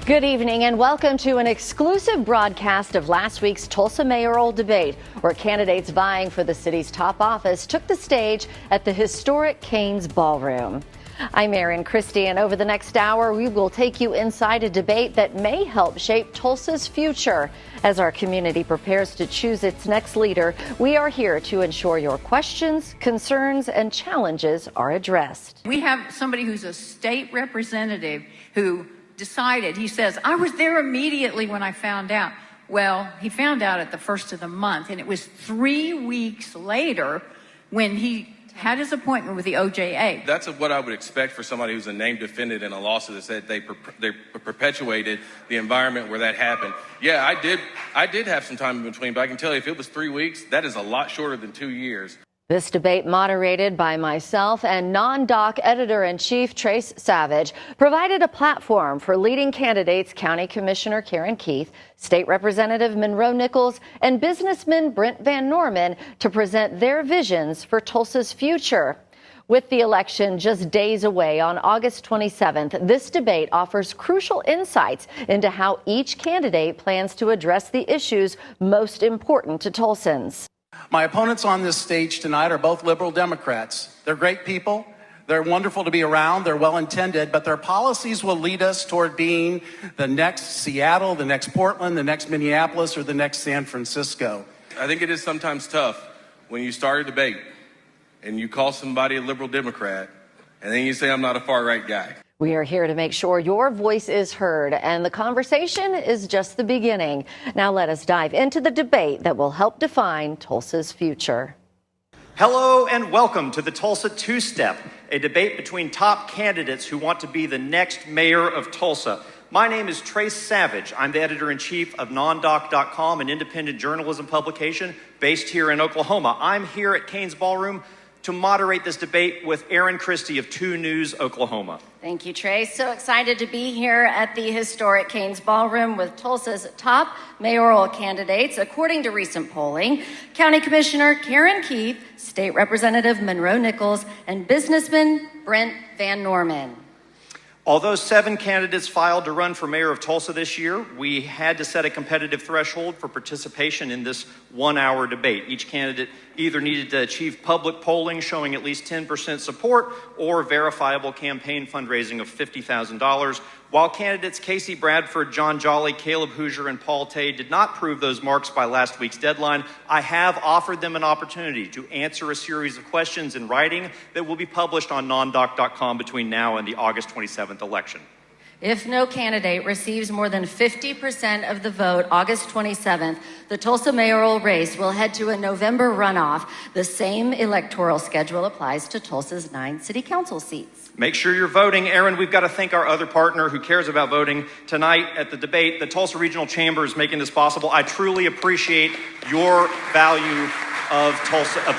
Good evening and welcome to an exclusive broadcast of last week's Tulsa mayoral debate, where candidates vying for the city's top office took the stage at the historic Cain's Ballroom. I'm Erin Christie, and over the next hour, we will take you inside a debate that may help shape Tulsa's future. As our community prepares to choose its next leader, we are here to ensure your questions, concerns, and challenges are addressed. We have somebody who's a state representative who decided, he says, I was there immediately when I found out. Well, he found out at the first of the month, and it was 3 weeks later when he had his appointment with the OJA. That's what I would expect for somebody who's a named defendant in a lawsuit that said they perpetuated the environment where that happened. Yeah, I did have some time in between, but I can tell you if it was 3 weeks, that is a lot shorter than 2 years. This debate, moderated by myself and NonDoc Editor-in-Chief Trace Savage, provided a platform for leading candidates County Commissioner Karen Keith, State Representative Monroe Nichols, and businessman Brent Van Norman to present their visions for Tulsa's future. With the election just days away on August 27th, this debate offers crucial insights into how each candidate plans to address the issues most important to Tulsans. My opponents on this stage tonight are both liberal Democrats. They're great people. They're wonderful to be around. They're well-intended, but their policies will lead us toward being the next Seattle, the next Portland, the next Minneapolis, or the next San Francisco. I think it is sometimes tough when you start a debate and you call somebody a liberal Democrat, and then you say, I'm not a far-right guy. We are here to make sure your voice is heard, and the conversation is just the beginning. Now let us dive into the debate that will help define Tulsa's future. Hello and welcome to the Tulsa Two-Step, a debate between top candidates who want to be the next mayor of Tulsa. My name is Trace Savage. I'm the editor-in-chief of NonDoc.com, an independent journalism publication based here in Oklahoma. I'm here at Cain's Ballroom to moderate this debate with Erin Christie of 2 News Oklahoma. Thank you, Trace. So excited to be here at the historic Cain's Ballroom with Tulsa's top mayoral candidates. According to recent polling, County Commissioner Karen Keith, State Representative Monroe Nichols, and businessman Brent Van Norman. Although 7 candidates filed to run for mayor of Tulsa this year, we had to set a competitive threshold for participation in this 1-hour debate. Each candidate either needed to achieve public polling showing at least 10% support or verifiable campaign fundraising of $50,000. While candidates Casey Bradford, John Jolly, Caleb Hoosier, and Paul Tay did not prove those marks by last week's deadline, I have offered them an opportunity to answer a series of questions in writing that will be published on nondoc.com between now and the August 27th election. If no candidate receives more than 50% of the vote August 27th, the Tulsa mayoral race will head to a November runoff. The same electoral schedule applies to Tulsa's 9 city council seats. Make sure you're voting. Erin, we've got to thank our other partner who cares about voting tonight at the debate. The Tulsa Regional Chamber is making this possible. I truly appreciate your value of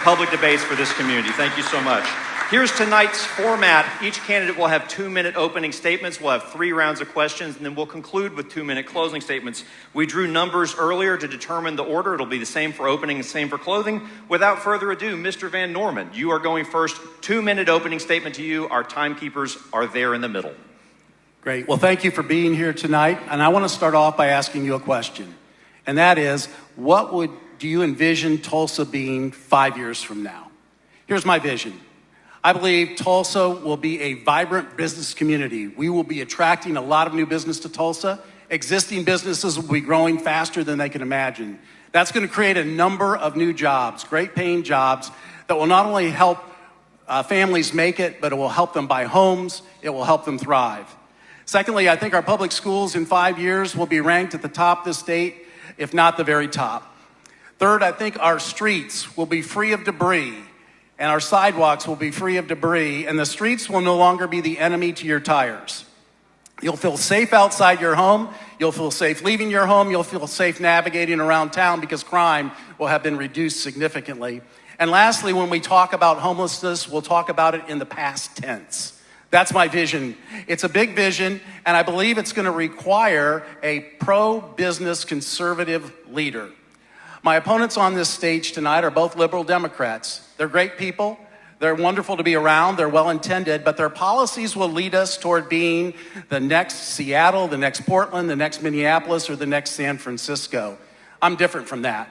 public debates for this community. Thank you so much. Here's tonight's format. Each candidate will have 2-minute opening statements. We'll have 3 rounds of questions, and then we'll conclude with 2-minute closing statements. We drew numbers earlier to determine the order. It'll be the same for opening and same for closing. Without further ado, Mr. Van Norman, you are going first. 2-minute opening statement to you. Our timekeepers are there in the middle. Great. Well, thank you for being here tonight. And I want to start off by asking you a question. And that is, do you envision Tulsa being 5 years from now? Here's my vision. I believe Tulsa will be a vibrant business community. We will be attracting a lot of new business to Tulsa. Existing businesses will be growing faster than they can imagine. That's going to create a number of new jobs, great paying jobs that will not only help families make it, but it will help them buy homes. It will help them thrive. Secondly, I think our public schools in 5 years will be ranked at the top of the state, if not the very top. Third, I think our streets will be free of debris, and our sidewalks will be free of debris, and the streets will no longer be the enemy to your tires. You'll feel safe outside your home. You'll feel safe leaving your home. You'll feel safe navigating around town because crime will have been reduced significantly. And lastly, when we talk about homelessness, we'll talk about it in the past tense. That's my vision. It's a big vision, and I believe it's going to require a pro-business conservative leader. My opponents on this stage tonight are both liberal Democrats. They're great people. They're wonderful to be around. They're well-intended, but their policies will lead us toward being the next Seattle, the next Portland, the next Minneapolis, or the next San Francisco. I'm different from that.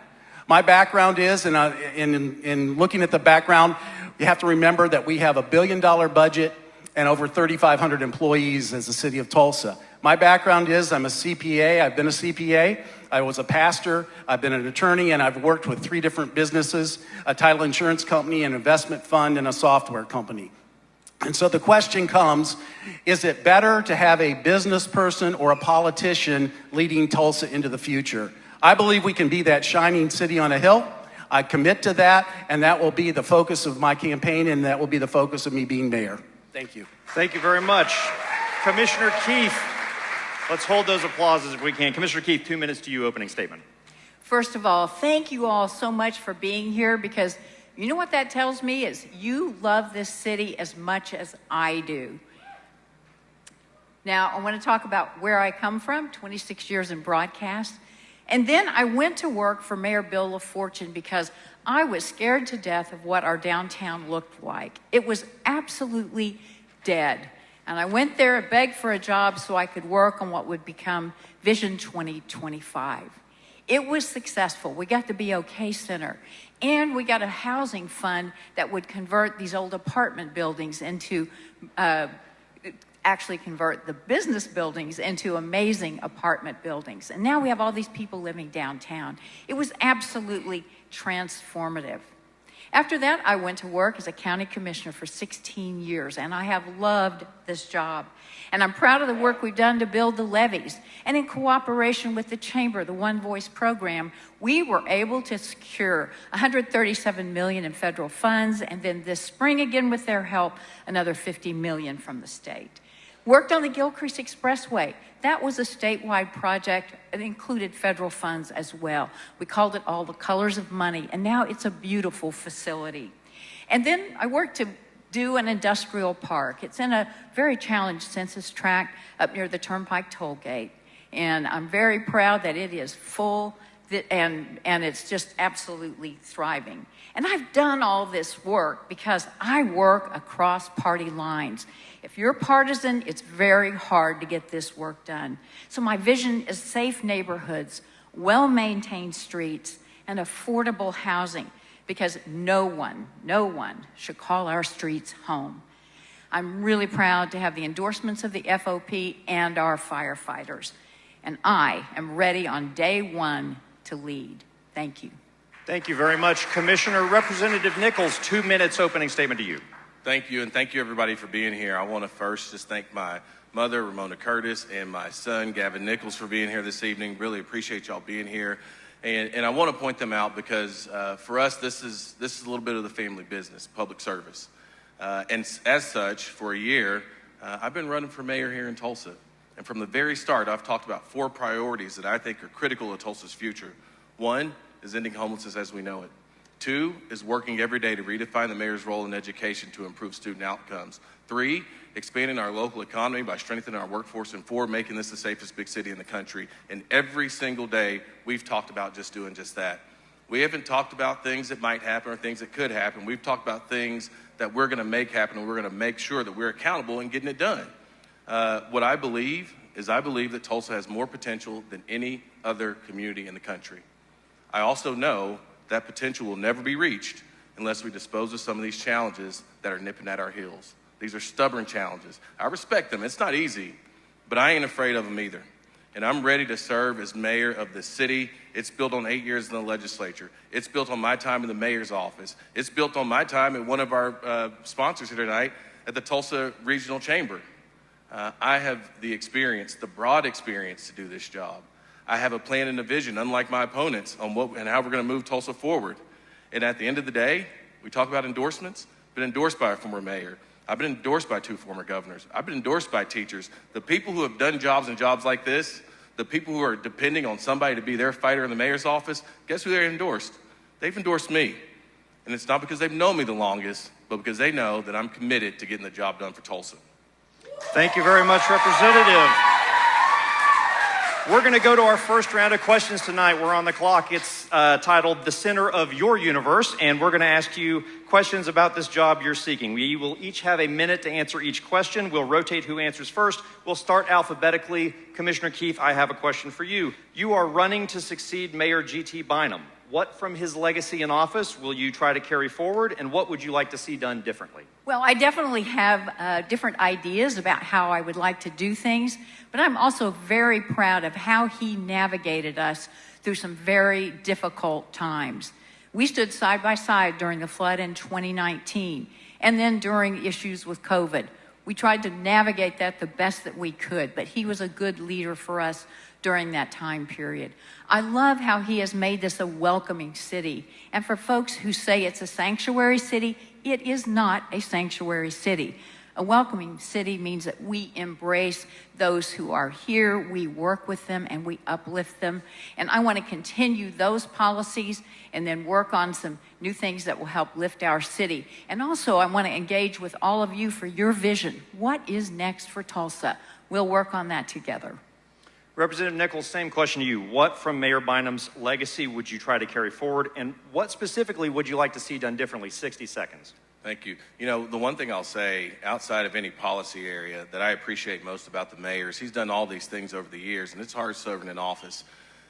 My background is, and in looking at the background, you have to remember that we have $1 billion budget and over 3,500 employees as the city of Tulsa. My background is I'm a CPA. I've been a CPA. I was a pastor. I've been an attorney, and I've worked with 3 different businesses, a title insurance company, an investment fund, and a software company. And so the question comes, is it better to have a business person or a politician leading Tulsa into the future? I believe we can be that shining city on a hill. I commit to that, and that will be the focus of my campaign, and that will be the focus of me being mayor. Thank you. Thank you very much. Commissioner Keith, let's hold those applauses if we can. Commissioner Keith, 2 minutes to you, opening statement. First of all, thank you all so much for being here, because you know what that tells me is you love this city as much as I do. Now, I want to talk about where I come from, 26 years in broadcast. And then I went to work for Mayor Bill LaFortune because I was scared to death of what our downtown looked like. It was absolutely dead. And I went there and begged for a job so I could work on what would become Vision 2025. It was successful. We got the BOK Center, and we got a housing fund that would convert these old apartment buildings into actually convert the business buildings into amazing apartment buildings. And now we have all these people living downtown. It was absolutely transformative. After that, I went to work as a county commissioner for 16 years, and I have loved this job. And I'm proud of the work we've done to build the levees. And in cooperation with the Chamber, the One Voice program, we were able to secure $137 million in federal funds, and then this spring, again with their help, another $50 million from the state. Worked on the Gilcrease Expressway. That was a statewide project. It included federal funds as well. We called it All the Colors of Money, and now it's a beautiful facility. And then I worked to do an industrial park. It's in a very challenged census tract up near the Turnpike toll gate. And I'm very proud that it is full and it's just absolutely thriving. And I've done all this work because I work across party lines. If you're partisan, it's very hard to get this work done. So my vision is safe neighborhoods, well-maintained streets, and affordable housing, because no one should call our streets home. I'm really proud to have the endorsements of the FOP and our firefighters. And I am ready on day one to lead. Thank you. Thank you very much, Commissioner. Representative Nichols, 2 minutes, opening statement to you. Thank you, and thank you everybody for being here. I want to first just thank my mother, Ramona Curtis, and my son, Gavin Nichols, for being here this evening. Really appreciate y'all being here. And I want to point them out because for us, this is a little bit of the family business, public service. And as such, for a year, I've been running for mayor here in Tulsa. And from the very start, I've talked about 4 priorities that I think are critical to Tulsa's future. 1 is ending homelessness as we know it. 2 is working every day to redefine the mayor's role in education to improve student outcomes. 3, expanding our local economy by strengthening our workforce. And 4, making this the safest big city in the country. And every single day, we've talked about just doing just that. We haven't talked about things that might happen or things that could happen. We've talked about things that we're going to make happen, and we're going to make sure that we're accountable in getting it done. What I believe that Tulsa has more potential than any other community in the country. I also know that potential will never be reached unless we dispose of some of these challenges that are nipping at our heels. These are stubborn challenges. I respect them. It's not easy, but I ain't afraid of them either. And I'm ready to serve as mayor of this city. It's built on 8 years in the legislature. It's built on my time in the mayor's office. It's built on my time at one of our sponsors here tonight at the Tulsa Regional Chamber. I have the experience, the broad experience to do this job. I have a plan and a vision, unlike my opponents, on what and how we're going to move Tulsa forward. And at the end of the day, we talk about endorsements. I've been endorsed by a former mayor. I've been endorsed by 2 former governors. I've been endorsed by teachers. The people who have done jobs and jobs like this, the people who are depending on somebody to be their fighter in the mayor's office, guess who they endorsed? They've endorsed me. And it's not because they've known me the longest, but because they know that I'm committed to getting the job done for Tulsa. Thank you very much, Representative. We're going to go to our first round of questions tonight. We're on the clock. It's titled The Center of Your Universe, and we're going to ask you questions about this job you're seeking. We will each have a minute to answer each question. We'll rotate who answers first. We'll start alphabetically. Commissioner Keith, I have a question for you. You are running to succeed Mayor G.T. Bynum. What from his legacy in office will you try to carry forward, and what would you like to see done differently? Well, I definitely have different ideas about how I would like to do things, but I'm also very proud of how he navigated us through some very difficult times. We stood side by side during the flood in 2019, and then during issues with COVID. We tried to navigate that the best that we could, but he was a good leader for us during that time period. I love how he has made this a welcoming city. And for folks who say it's a sanctuary city, it is not a sanctuary city. A welcoming city means that we embrace those who are here, we work with them, and we uplift them. And I want to continue those policies and then work on some new things that will help lift our city. And also, I want to engage with all of you for your vision. What is next for Tulsa? We'll work on that together. Representative Nichols, same question to you. What from Mayor Bynum's legacy would you try to carry forward, and what specifically would you like to see done differently? 60 seconds. Thank you. You know, the one thing I'll say, outside of any policy area, that I appreciate most about the mayor is he's done all these things over the years, and it's hard serving in office.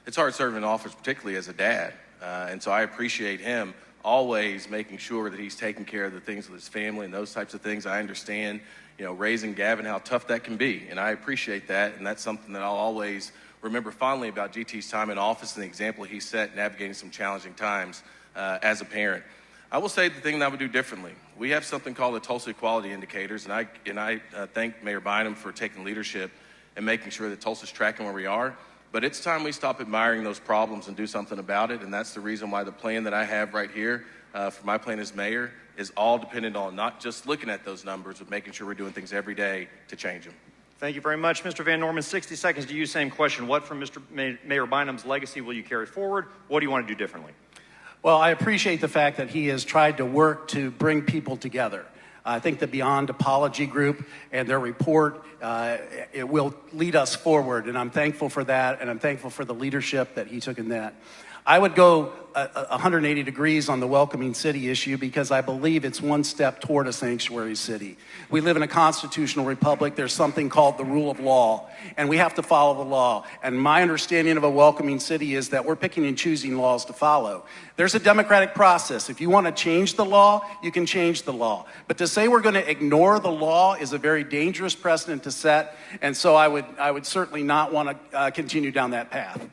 It's hard serving in office, particularly as a dad. And so I appreciate him always making sure that he's taking care of the things with his family and those types of things. I understand, you know, raising Gavin, how tough that can be, and I appreciate that, and that's something that I'll always remember fondly about GT's time in office and the example he set navigating some challenging times as a parent. I will say the thing that I would do differently. We have something called the Tulsa Equality Indicators, and I thank Mayor Bynum for taking leadership and making sure that Tulsa's tracking where we are. But it's time we stop admiring those problems and do something about it, and that's the reason why the plan that I have right here for my plan as mayor is all dependent on not just looking at those numbers, but making sure we're doing things every day to change them. Thank you very much. Mr. Van Norman, 60 seconds to you, same question. What from Mayor Bynum's legacy will you carry forward? What do you want to do differently? Well, I appreciate the fact that he has tried to work to bring people together. I think the Beyond Apology group and their report, it will lead us forward, and I'm thankful for that, and I'm thankful for the leadership that he took in that. I would go 180 degrees on the welcoming city issue because I believe it's one step toward a sanctuary city. We live in a constitutional republic. There's something called the rule of law, and we have to follow the law. And my understanding of a welcoming city is that we're picking and choosing laws to follow. There's a democratic process. If you want to change the law, you can change the law. But to say we're going to ignore the law is a very dangerous precedent to set, and so I would certainly not want to continue down that path.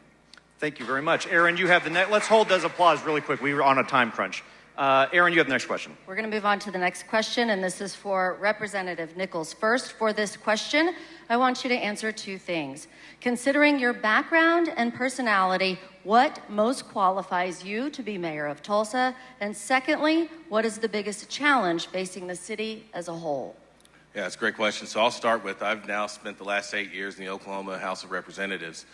Thank you very much. Aaron, you have the next. Let's hold those applause really quick. We were on a time crunch. Aaron, you have the next question. We're going to move on to the next question, and this is for Representative Nichols. First, for this question, I want you to answer two things. Considering your background and personality, what most qualifies you to be mayor of Tulsa? And secondly, what is the biggest challenge facing the city as a whole? Yeah, that's a great question. So I'll start with, I've now spent the last 8 years in the Oklahoma House of Representatives.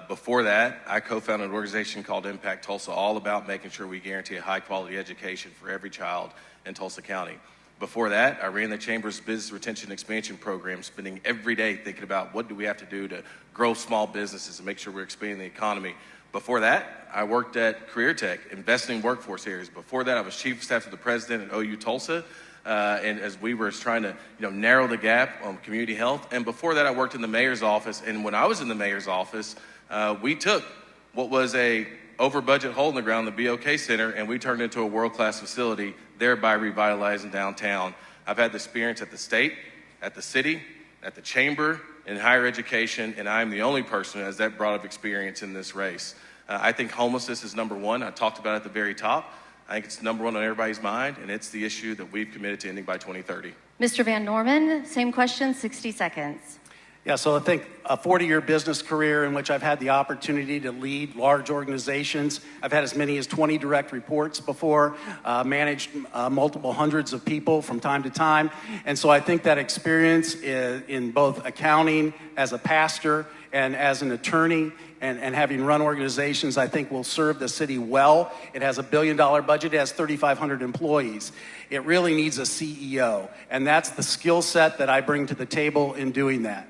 Before that, I co-founded an organization called Impact Tulsa, all about making sure we guarantee a high-quality education for every child in Tulsa County. Before that, I ran the Chamber's Business Retention Expansion Program, spending every day thinking about what do we have to do to grow small businesses and make sure we're expanding the economy. Before that, I worked at Career Tech, investing in workforce areas. Before that, I was Chief of Staff to the President at OU Tulsa, and as we were trying to narrow the gap on community health. And before that, I worked in the mayor's office. And when I was in the mayor's office, we took what was a over-budget hole in the ground, the BOK Center, and we turned it into a world-class facility, thereby revitalizing downtown. I've had the experience at the state, at the city, at the chamber, in higher education, and I'm the only person who has that broad of experience in this race. I think homelessness is number one. I talked about it at the very top. I think it's number one on everybody's mind, and it's the issue that we've committed to ending by 2030. Mr. Van Norman, same question, 60 seconds. Yeah, so I think a 40-year business career in which I've had the opportunity to lead large organizations. I've had as many as 20 direct reports before, managed multiple hundreds of people from time to time. And so I think that experience in both accounting, as a pastor, and as an attorney, and having run organizations, I think will serve the city well. It has a $1 billion budget, it has 3,500 employees. It really needs a CEO, and that's the skill set that I bring to the table in doing that.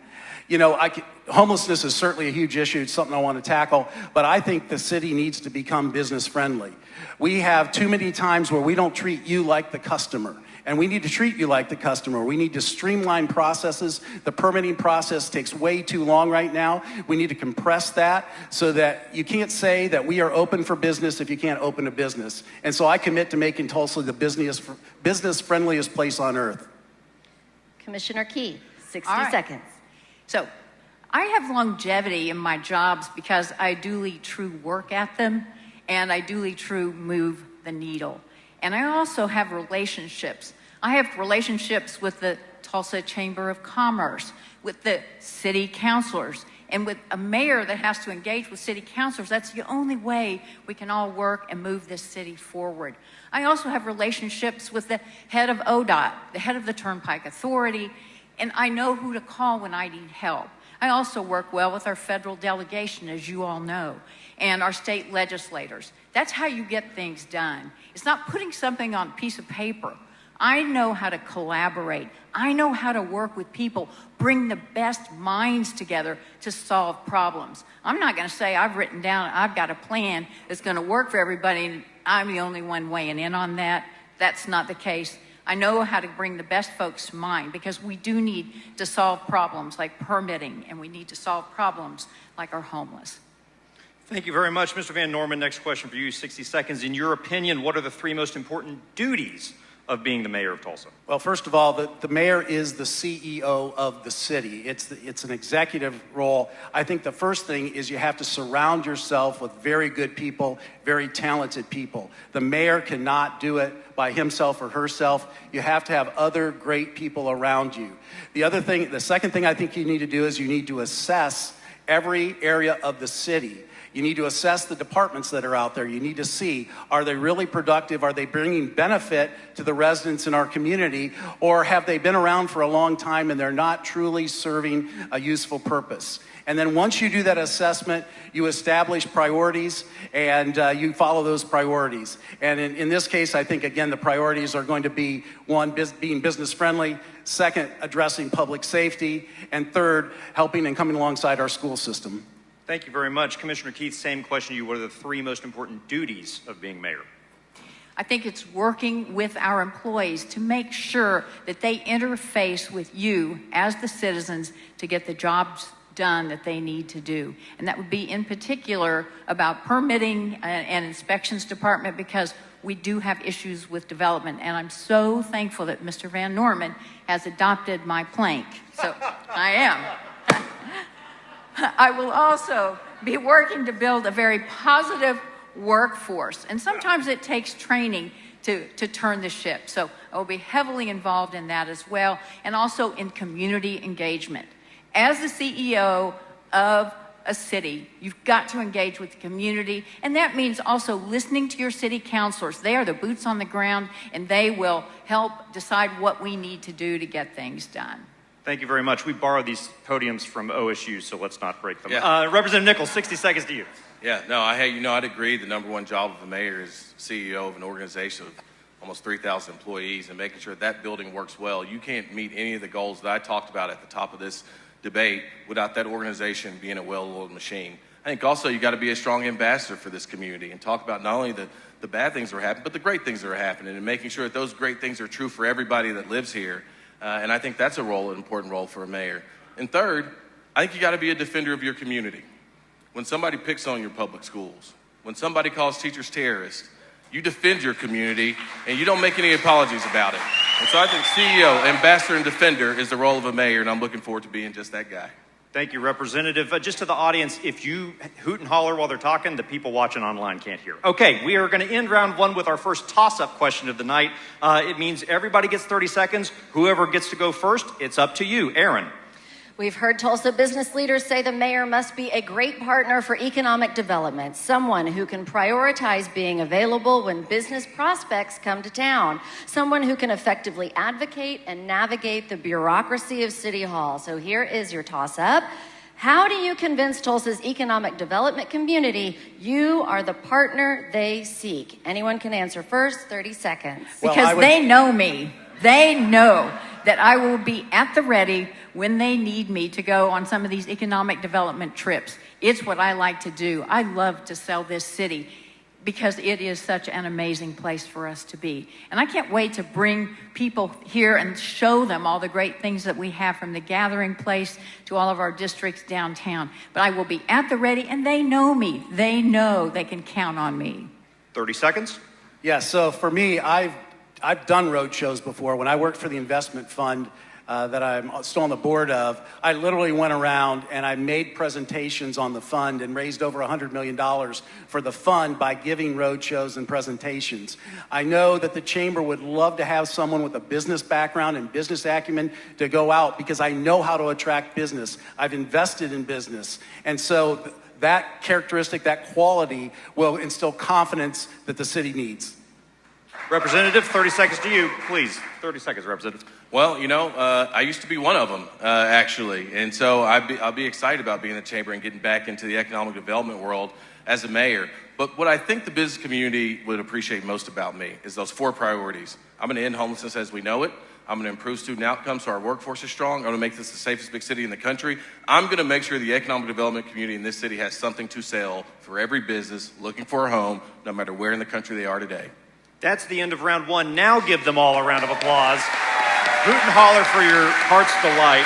Homelessness is certainly a huge issue. It's something I want to tackle, but I think the city needs to become business friendly. We have too many times where we don't treat you like the customer, and we need to treat you like the customer. We need to streamline processes. The permitting process takes way too long right now. We need to compress that so that you can't say that we are open for business if you can't open a business. And so I commit to making Tulsa the business friendliest place on earth. Commissioner Keith, 60 All right. seconds. So I have longevity in my jobs because I duly true work at them and I duly true move the needle. And I also have relationships. I have relationships with the Tulsa Chamber of Commerce, with the city councilors, and with a mayor that has to engage with city councilors. That's the only way we can all work and move this city forward. I also have relationships with the head of ODOT, the head of the Turnpike Authority, and I know who to call when I need help. I also work well with our federal delegation, as you all know, and our state legislators. That's how you get things done. It's not putting something on a piece of paper. I know how to collaborate. I know how to work with people, bring the best minds together to solve problems. I'm not going to say I've written down, I've got a plan that's going to work for everybody, and I'm the only one weighing in on that. That's not the case. I know how to bring the best folks to mind because we do need to solve problems like permitting, and we need to solve problems like our homeless. Thank you very much, Mr. Van Norman. Next question for you, 60 seconds. In your opinion, what are the 3 most important duties of being the mayor of Tulsa? Well, first of all, the mayor is the CEO of the city. It's an executive role. I think the first thing is you have to surround yourself with very good people, very talented people. The mayor cannot do it by himself or herself. You have to have other great people around you. The second thing I think you need to do is you need to assess every area of the city. You need to assess the departments that are out there. You need to see, are they really productive? Are they bringing benefit to the residents in our community? Or have they been around for a long time and they're not truly serving a useful purpose? And then once you do that assessment, you establish priorities and you follow those priorities. And in this case, I think, again, the priorities are going to be, 1, being business friendly, 2nd, addressing public safety, and 3rd, helping and coming alongside our school system. Thank you very much. Commissioner Keith, same question to you. What are the 3 most important duties of being mayor? I think it's working with our employees to make sure that they interface with you as the citizens to get the jobs done that they need to do. And that would be in particular about permitting and inspections department, because we do have issues with development. And I'm so thankful that Mr. Van Norman has adopted my plank. So I am. I will also be working to build a very positive workforce. And sometimes it takes training to turn the ship. So I will be heavily involved in that as well, and also in community engagement. As the CEO of a city, you've got to engage with the community, and that means also listening to your city councilors. They are the boots on the ground, and they will help decide what we need to do to get things done. Thank you very much. We borrow these podiums from OSU, so let's not break them. Yeah. Representative Nichols, 60 seconds to you. Yeah, no, I'd agree. The #1 job of the mayor is CEO of an organization of almost 3,000 employees and making sure that building works well. You can't meet any of the goals that I talked about at the top of this debate without that organization being a well-oiled machine. I think also you got to be a strong ambassador for this community and talk about not only the bad things that are happening, but the great things that are happening, and making sure that those great things are true for everybody that lives here. And I think that's an important role for a mayor. And 3rd, I think you got to be a defender of your community. When somebody picks on your public schools, when somebody calls teachers terrorists, you defend your community and you don't make any apologies about it. And so I think CEO, ambassador, and defender is the role of a mayor, and I'm looking forward to being just that guy. Thank you, Representative. Just to the audience, if you hoot and holler while they're talking, the people watching online can't hear. Okay, we are going to end round 1 with our first toss-up question of the night. It means everybody gets 30 seconds. Whoever gets to go first, it's up to you. Aaron. We've heard Tulsa business leaders say the mayor must be a great partner for economic development, someone who can prioritize being available when business prospects come to town, someone who can effectively advocate and navigate the bureaucracy of City Hall. So here is your toss-up. How do you convince Tulsa's economic development community you are the partner they seek? Anyone can answer first, 30 seconds. Because they know me. They know that I will be at the ready when they need me to go on some of these economic development trips. It's what I like to do. I love to sell this city because it is such an amazing place for us to be. And I can't wait to bring people here and show them all the great things that we have, from the gathering place to all of our districts downtown. But I will be at the ready, and they know me. They know they can count on me. 30 seconds. Yeah, so for me, I've done road shows before. When I worked for the investment fund that I'm still on the board of, I literally went around and I made presentations on the fund and raised over $100 million for the fund by giving road shows and presentations. I know that the chamber would love to have someone with a business background and business acumen to go out, because I know how to attract business. I've invested in business. And so that characteristic, that quality, will instill confidence that the city needs. Representative, 30 seconds to you, please. 30 seconds, Representative. Well, you know, I used to be one of them, actually. And so I'll be excited about being in the chamber and getting back into the economic development world as a mayor. But what I think the business community would appreciate most about me is those 4 priorities. I'm going to end homelessness as we know it. I'm going to improve student outcomes so our workforce is strong. I'm going to make this the safest big city in the country. I'm going to make sure the economic development community in this city has something to sell for every business looking for a home, no matter where in the country they are today. That's the end of round 1. Now give them all a round of applause. Hoot and holler for your heart's delight.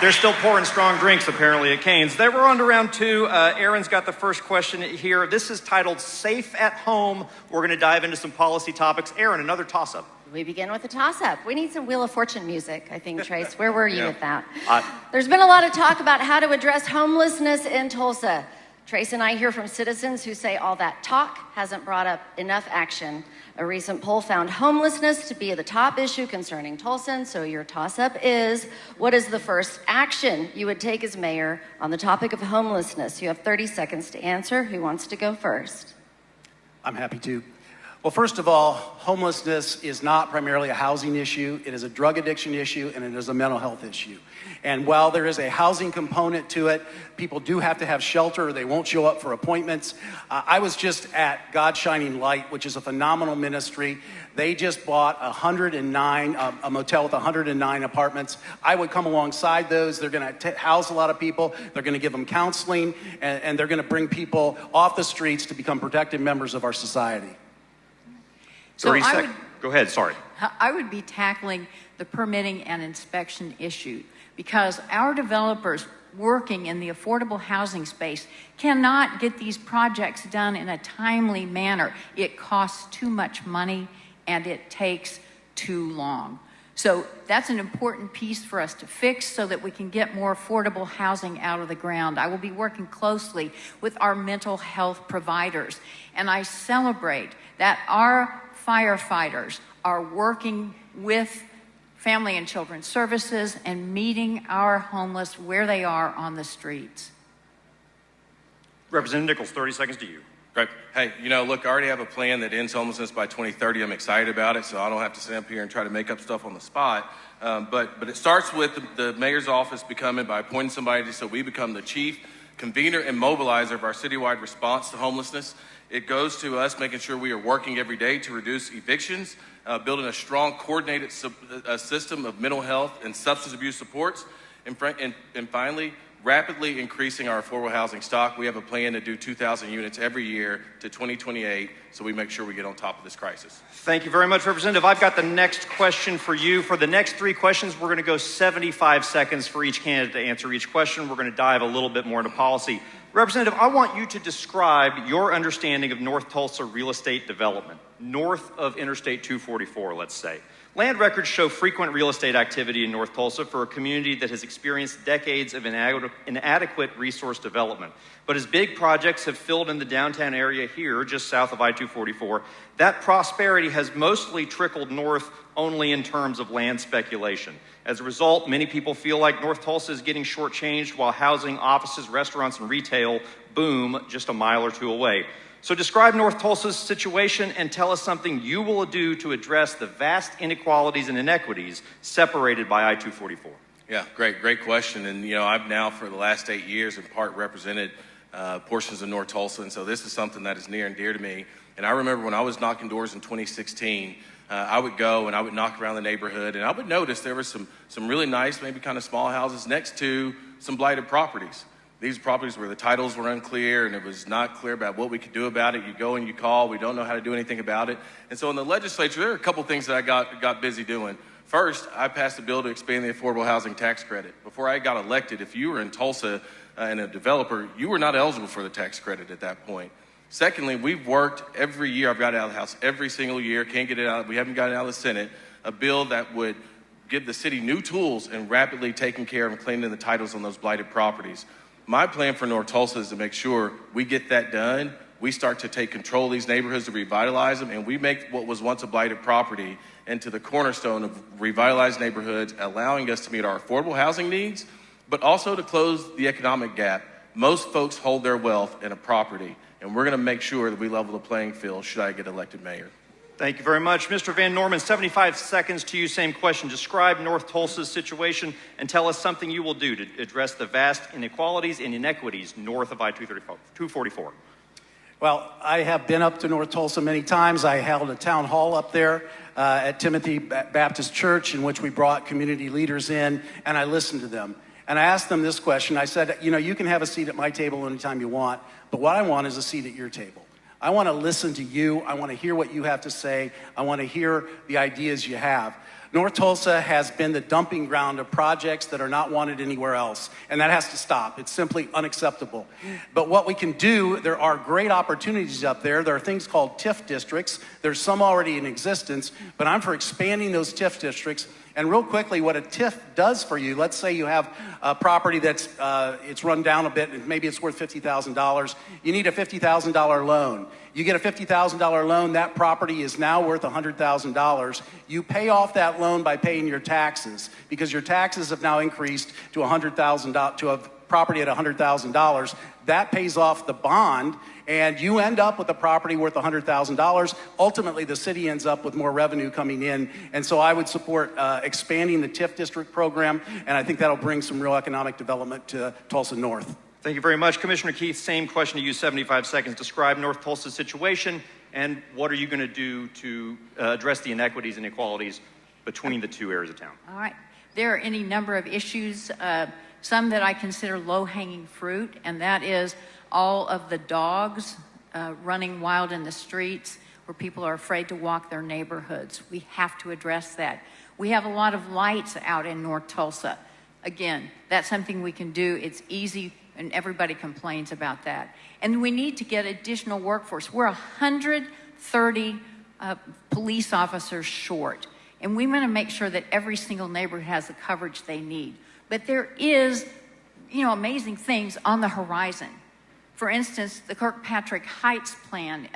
They're still pouring strong drinks, apparently, at Cane's. They were on to round 2. Aaron's got the first question here. This is titled Safe at Home. We're going to dive into some policy topics. Aaron, another toss-up. We begin with a toss-up. We need some Wheel of Fortune music, I think, Trace. Where were you with that? Uh, There's been a lot of talk about how to address homelessness in Tulsa. Trace and I hear from citizens who say all that talk hasn't brought up enough action. A recent poll found homelessness to be the top issue concerning Tulsans. So your toss-up is, what is the first action you would take as mayor on the topic of homelessness? You have 30 seconds to answer. Who wants to go first? I'm happy to. Well, first of all, homelessness is not primarily a housing issue. It is a drug addiction issue, and it is a mental health issue. And while there is a housing component to it, people do have to have shelter or they won't show up for appointments. I was just at God Shining Light, which is a phenomenal ministry. They just bought a motel with 109 apartments. I would come alongside those. They're going to house a lot of people. They're going to give them counseling, and they're going to bring people off the streets to become productive members of our society. So Go ahead, sorry. I would be tackling the permitting and inspection issue, because our developers working in the affordable housing space cannot get these projects done in a timely manner. It costs too much money and it takes too long. So that's an important piece for us to fix so that we can get more affordable housing out of the ground. I will be working closely with our mental health providers, and I celebrate that our firefighters are working with Family and Children's Services and meeting our homeless where they are on the streets. Representative Nichols, 30 seconds to you. Great. Hey, you know, look, I already have a plan that ends homelessness by 2030. I'm excited about it, so I don't have to sit up here and try to make up stuff on the spot. But it starts with the mayor's office becoming, by appointing somebody so we become the chief convener and mobilizer of our citywide response to homelessness. It goes to us making sure we are working every day to reduce evictions, building a strong, coordinated system of mental health and substance abuse supports, and finally, rapidly increasing our affordable housing stock. We have a plan to do 2,000 units every year to 2028, so we make sure we get on top of this crisis. Thank you very much, Representative. I've got the next question for you. For the next 3 questions, we're going to go 75 seconds for each candidate to answer each question. We're going to dive a little bit more into policy. Representative, I want you to describe your understanding of North Tulsa real estate development, north of Interstate 244, let's say. Land records show frequent real estate activity in North Tulsa for a community that has experienced decades of inadequate resource development. But as big projects have filled in the downtown area here, just south of I-244, that prosperity has mostly trickled north only in terms of land speculation. As a result, many people feel like North Tulsa is getting shortchanged while housing, offices, restaurants, and retail boom just a mile or two away. So describe North Tulsa's situation and tell us something you will do to address the vast inequalities and inequities separated by I-244. Yeah, great question. And, you know, I've now for the last 8 years in part represented portions of North Tulsa, and so this is something that is near and dear to me. And I remember when I was knocking doors in 2016, I would go and I would knock around the neighborhood, and I would notice there were some really nice, maybe kind of small houses next to some blighted properties. These properties where the titles were unclear and it was not clear about what we could do about it. You go and you call, we don't know how to do anything about it. And so in the legislature, there are a couple things that I got busy doing. First, I passed a bill to expand the affordable housing tax credit. Before I got elected, if you were in Tulsa and a developer, you were not eligible for the tax credit at that point. Secondly, we've worked every year, I've got it out of the House every single year, can't get it out, we haven't gotten it out of the Senate, a bill that would give the city new tools in rapidly taking care of and claiming the titles on those blighted properties. My plan for North Tulsa is to make sure we get that done, we start to take control of these neighborhoods to revitalize them, and we make what was once a blighted property into the cornerstone of revitalized neighborhoods, allowing us to meet our affordable housing needs, but also to close the economic gap. Most folks hold their wealth in a property, and we're going to make sure that we level the playing field should I get elected mayor. Thank you very much. Mr. Van Norman, 75 seconds to you, same question. Describe North Tulsa's situation and tell us something you will do to address the vast inequalities and inequities north of I-244. Well, I have been up to North Tulsa many times. I held a town hall up there at Timothy Baptist Church in which we brought community leaders in, and I listened to them. And I asked them this question. I said, you can have a seat at my table anytime you want, but what I want is a seat at your table. I want to listen to you. I want to hear what you have to say. I want to hear the ideas you have. North Tulsa has been the dumping ground of projects that are not wanted anywhere else, and that has to stop. It's simply unacceptable. But what we can do, there are great opportunities up there. There are things called TIF districts. There's some already in existence, but I'm for expanding those TIF districts. And real quickly, what a TIF does for you, let's say you have a property that's it's run down a bit, and maybe it's worth $50,000. You need a $50,000 loan. You get a $50,000 loan, that property is now worth $100,000. You pay off that loan by paying your taxes, because your taxes have now increased to $100,000 to a property at $100,000. That pays off the bond, and you end up with a property worth $100,000. Ultimately, the city ends up with more revenue coming in, and so I would support expanding the TIF district program, and I think that'll bring some real economic development to Tulsa North. Thank you very much. Commissioner Keith, same question to you, 75 seconds. Describe North Tulsa's situation, and what are you going to do to address the inequities and inequalities between the two areas of town? All right. There are any number of issues, some that I consider low-hanging fruit, and that is all of the dogs running wild in the streets where people are afraid to walk their neighborhoods. We have to address that. We have a lot of lights out in North Tulsa. Again, that's something we can do. It's easy, and everybody complains about that. And we need to get additional workforce. We're 130 police officers short, and we want to make sure that every single neighborhood has the coverage they need. But there is, amazing things on the horizon. For instance, the Kirkpatrick Heights plan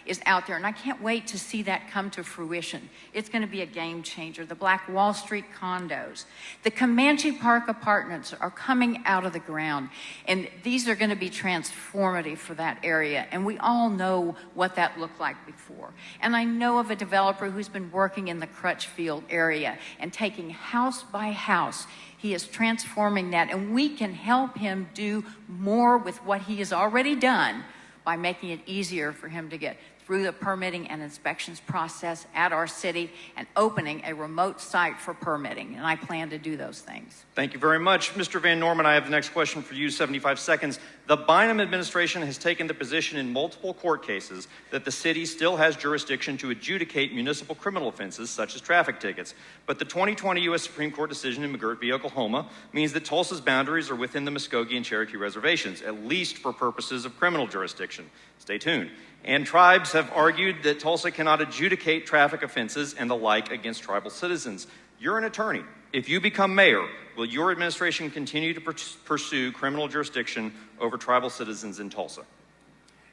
is out there, and I can't wait to see that come to fruition. It's going to be a game changer. The Black Wall Street condos. The Comanche Park apartments are coming out of the ground, and these are going to be transformative for that area, and we all know what that looked like before. And I know of a developer who's been working in the Crutchfield area and taking house by house. He is transforming that, and we can help him do more with what he has already done by making it easier for him to get through the permitting and inspections process at our city and opening a remote site for permitting, and I plan to do those things. Thank you very much. Mr. Van Norman, I have the next question for you, 75 seconds. The Bynum administration has taken the position in multiple court cases that the city still has jurisdiction to adjudicate municipal criminal offenses such as traffic tickets. But the 2020 U.S. Supreme Court decision in McGirt v. Oklahoma means that Tulsa's boundaries are within the Muskogee and Cherokee reservations, at least for purposes of criminal jurisdiction. Stay tuned. And tribes have argued that Tulsa cannot adjudicate traffic offenses and the like against tribal citizens. You're an attorney. If you become mayor, will your administration continue to pursue criminal jurisdiction over tribal citizens in Tulsa?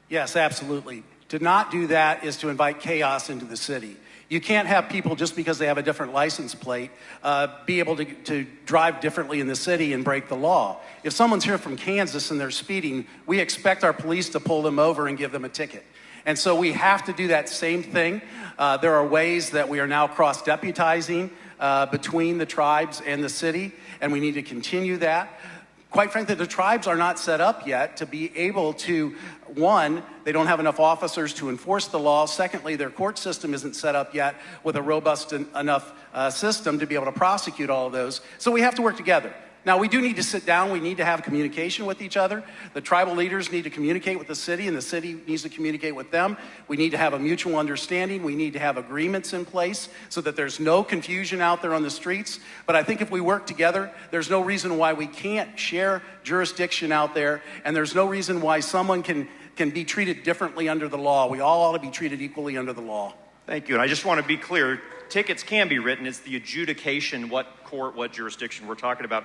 Yes, absolutely. To not do that is to invite chaos into the city. You can't have people, just because they have a different license plate, be able to drive differently in the city and break the law. If someone's here from Kansas and they're speeding, we expect our police to pull them over and give them a ticket. And so we have to do that same thing. There are ways that we are now cross-deputizing between the tribes and the city, and we need to continue that. Quite frankly, the tribes are not set up yet to be able to, one, they don't have enough officers to enforce the law. Secondly, their court system isn't set up yet with a robust enough system to be able to prosecute all of those. So we have to work together. Now, we do need to sit down. We need to have communication with each other. The tribal leaders need to communicate with the city, and the city needs to communicate with them. We need to have a mutual understanding. We need to have agreements in place so that there's no confusion out there on the streets. But I think if we work together, there's no reason why we can't share jurisdiction out there, and there's no reason why someone can be treated differently under the law. We all ought to be treated equally under the law. Thank you. And I just want to be clear, tickets can be written. It's the adjudication, what court, what jurisdiction we're talking about.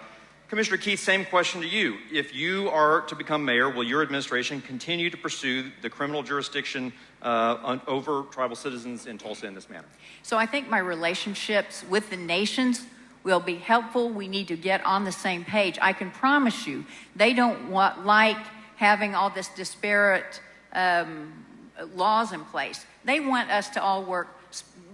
Commissioner Keith, same question to you. If you are to become mayor, will your administration continue to pursue the criminal jurisdiction over tribal citizens in Tulsa in this manner? So I think my relationships with the nations will be helpful. We need to get on the same page. I can promise you, they don't like having all this disparate laws in place. They want us to all work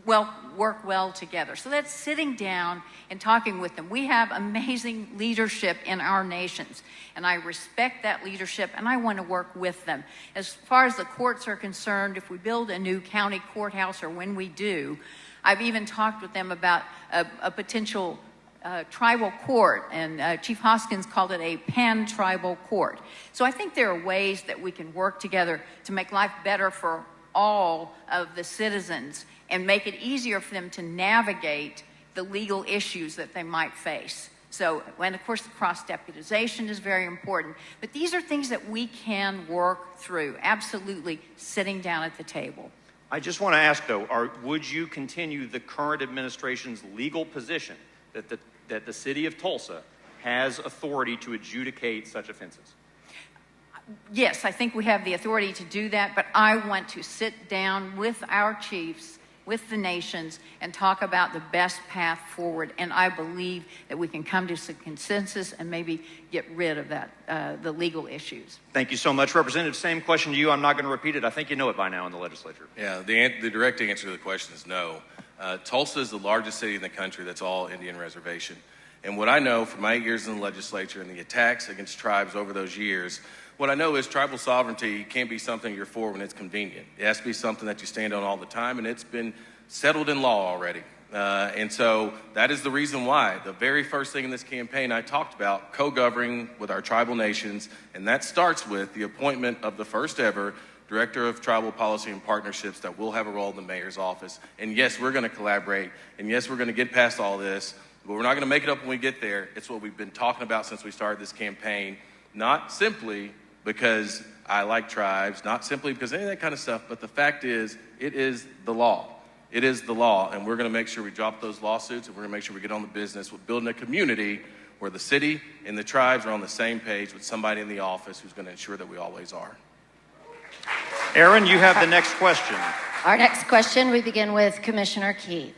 well together. So that's sitting down and talking with them. We have amazing leadership in our nations, and I respect that leadership, and I want to work with them. As far as the courts are concerned, if we build a new county courthouse, or when we do, I've even talked with them about a potential tribal court, and Chief Hoskins called it a pan-tribal court. So I think there are ways that we can work together to make life better for all of the citizens and make it easier for them to navigate the legal issues that they might face. So, and of course, the cross-deputization is very important. But these are things that we can work through, absolutely sitting down at the table. I just want to ask, though, would you continue the current administration's legal position that the city of Tulsa has authority to adjudicate such offenses? Yes, I think we have the authority to do that, but I want to sit down with our chiefs, with the nations, and talk about the best path forward. And I believe that we can come to some consensus and maybe get rid of that, the legal issues. Thank you so much. Representative, same question to you. I'm not going to repeat it. I think you know it by now in the legislature. Yeah, the direct answer to the question is no. Tulsa is the largest city in the country that's all Indian reservation. And what I know from my 8 years in the legislature and the attacks against tribes over those years, what I know is tribal sovereignty can't be something you're for when it's convenient. It has to be something that you stand on all the time, and it's been settled in law already. And so that is the reason why the very first thing in this campaign I talked about co-governing with our tribal nations, and that starts with the appointment of the first ever Director of Tribal Policy and Partnerships that will have a role in the mayor's office. And yes, we're going to collaborate, and yes, we're going to get past all this, but we're not going to make it up when we get there. It's what we've been talking about since we started this campaign, not simply because I like tribes, not simply because any of that kind of stuff, but the fact is, it is the law. It is the law, and we're going to make sure we drop those lawsuits, and we're going to make sure we get on the business with building a community where the city and the tribes are on the same page with somebody in the office who's going to ensure that we always are. Aaron, you have the next question. Our next question, we begin with Commissioner Keith.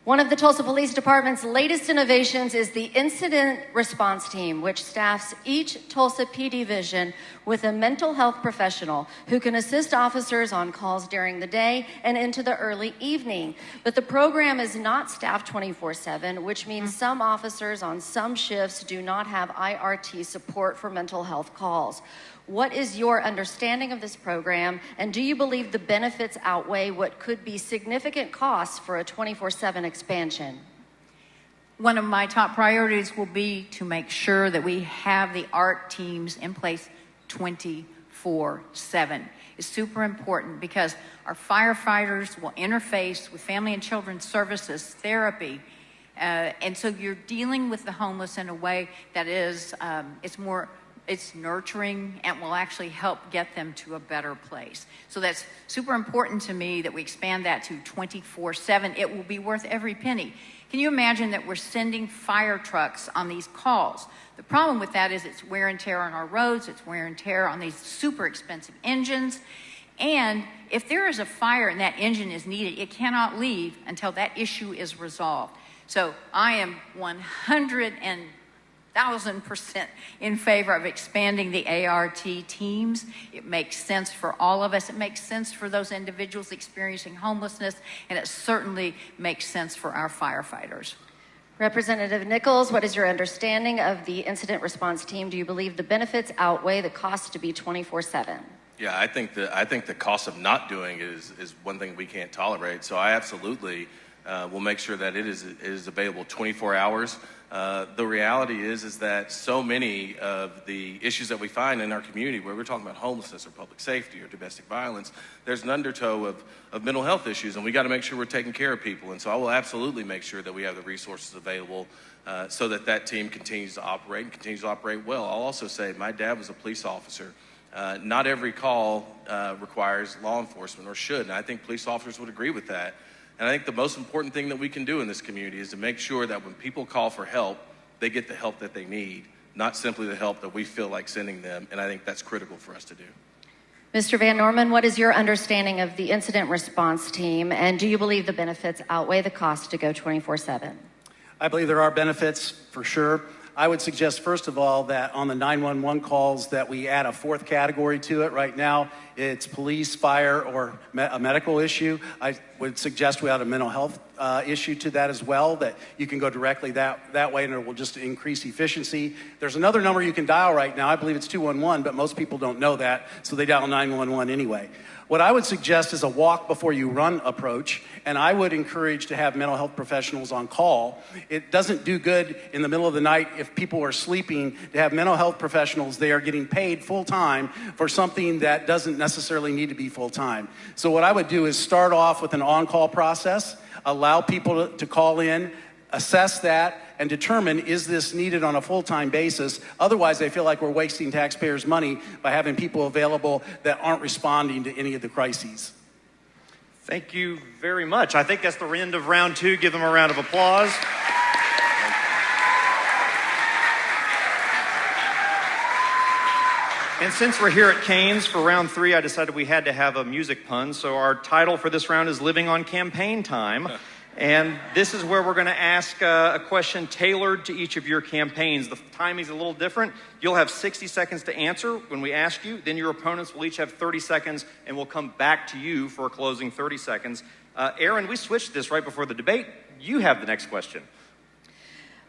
One of the Tulsa Police Department's latest innovations is the Incident Response Team, which staffs each Tulsa PD division with a mental health professional who can assist officers on calls during the day and into the early evening. But the program is not staffed 24/7, which means some officers on some shifts do not have IRT support for mental health calls. What is your understanding of this program, and do you believe the benefits outweigh what could be significant costs for a 24/7 expansion? One of my top priorities will be to make sure that we have the ART teams in place 24/7. It's super important because our firefighters will interface with Family and Children's Services, therapy, and so you're dealing with the homeless in a way that is, it's nurturing and will actually help get them to a better place. So that's super important to me that we expand that to 24/7. It will be worth every penny. Can you imagine that we're sending fire trucks on these calls? The problem with that is it's wear and tear on our roads, it's wear and tear on these super expensive engines. And if there is a fire and that engine is needed, it cannot leave until that issue is resolved. So I am 1,000% in favor of expanding the ART teams. It makes sense for all of us. It makes sense for those individuals experiencing homelessness, and it certainly makes sense for our firefighters. Representative Nichols, what is your understanding of the incident response team? Do you believe the benefits outweigh the cost to be 24/7? Yeah, I think the cost of not doing it is one thing we can't tolerate. So I absolutely will make sure that it is available 24 hours. The reality is that so many of the issues that we find in our community, where we're talking about homelessness or public safety or domestic violence, there's an undertow of mental health issues, and we got to make sure we're taking care of people. And so I will absolutely make sure that we have the resources available so that team continues to operate and continues to operate well. I'll also say my dad was a police officer. Not every call requires law enforcement, or should, and I think police officers would agree with that. And I think the most important thing that we can do in this community is to make sure that when people call for help, they get the help that they need, not simply the help that we feel like sending them. And I think that's critical for us to do. Mr. Van Norman, what is your understanding of the incident response team, and do you believe the benefits outweigh the cost to go 24/7? I believe there are benefits for sure. I would suggest, first of all, that on the 911 calls that we add a fourth category to it. Right now, it's police, fire, or a medical issue. I would suggest we add a mental health issue to that as well, that you can go directly that way, and it will just increase efficiency. There's another number you can dial right now. I believe it's 211, but most people don't know that, so they dial 911 anyway. What I would suggest is a walk before you run approach, and I would encourage to have mental health professionals on call. It doesn't do good in the middle of the night if people are sleeping to have mental health professionals. They are getting paid full-time for something that doesn't necessarily need to be full-time. So what I would do is start off with an on-call process, allow people to call in, assess that, and determine, is this needed on a full-time basis? Otherwise, I feel like we're wasting taxpayers' money by having people available that aren't responding to any of the crises. Thank you very much. I think that's the end of round two. Give them a round of applause. And since we're here at Cain's for round three, I decided we had to have a music pun. So our title for this round is Living on Campaign Time. And this is where we're going to ask a question tailored to each of your campaigns. The timing's a little different. You'll have 60 seconds to answer when we ask you. Then your opponents will each have 30 seconds, and we'll come back to you for a closing 30 seconds. Aaron, we switched this right before the debate. You have the next question.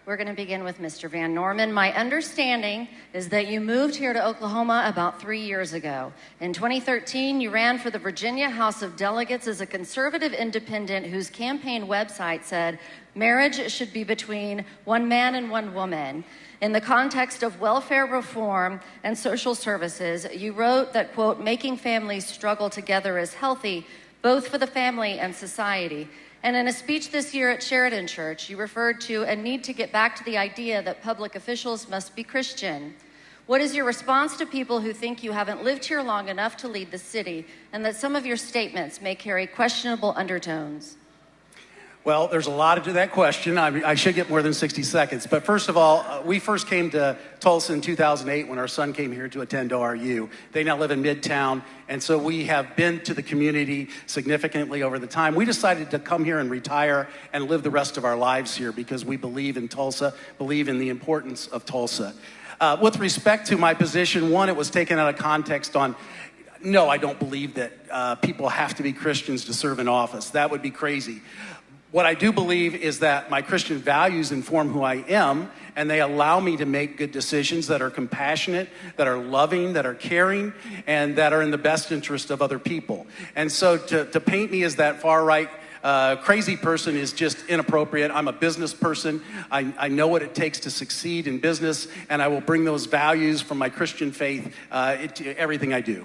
We're going to begin with Mr. Van Norman. My understanding is that you moved here to Oklahoma about 3 years ago. In 2013, you ran for the Virginia House of Delegates as a conservative independent whose campaign website said, marriage should be between one man and one woman. In the context of welfare reform and social services, you wrote that, quote, making families struggle together is healthy, both for the family and society. And in a speech this year at Sheridan Church, you referred to a need to get back to the idea that public officials must be Christian. What is your response to people who think you haven't lived here long enough to lead the city, and that some of your statements may carry questionable undertones? Well, there's a lot to that question. I should get more than 60 seconds. But first of all, we first came to Tulsa in 2008 when our son came here to attend ORU. They now live in Midtown, and so we have been to the community significantly over the time. We decided to come here and retire and live the rest of our lives here because we believe in Tulsa, believe in the importance of Tulsa. With respect to my position, one, it was taken out of context on, no, I don't believe that people have to be Christians to serve in office. That would be crazy. What I do believe is that my Christian values inform who I am, and they allow me to make good decisions that are compassionate, that are loving, that are caring, and that are in the best interest of other people. And so to paint me as that far-right crazy person is just inappropriate. I'm a business person. I know what it takes to succeed in business, and I will bring those values from my Christian faith into everything I do.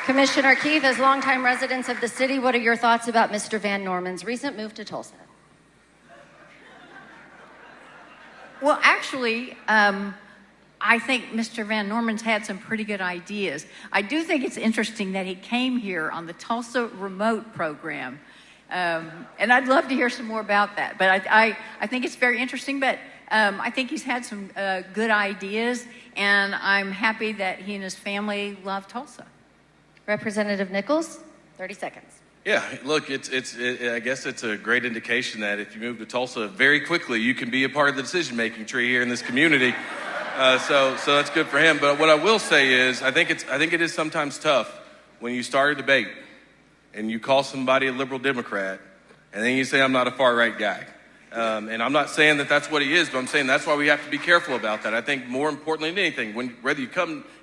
Commissioner Keith, as longtime residents of the city, what are your thoughts about Mr. Van Norman's recent move to Tulsa? Well, actually, I think Mr. Van Norman's had some pretty good ideas. I do think it's interesting that he came here on the Tulsa Remote program. And I'd love to hear some more about that. But I think it's very interesting. But I think he's had some good ideas. And I'm happy that he and his family love Tulsa. Representative Nichols, 30 seconds. Yeah, look, I guess it's a great indication that if you move to Tulsa very quickly, you can be a part of the decision-making tree here in this community. So that's good for him. But what I will say is, I think it is sometimes tough when you start a debate and you call somebody a liberal Democrat And then you say I'm not a far-right guy. And I'm not saying that that's what he is, but I'm saying that's why we have to be careful about that. I think more importantly than anything, whether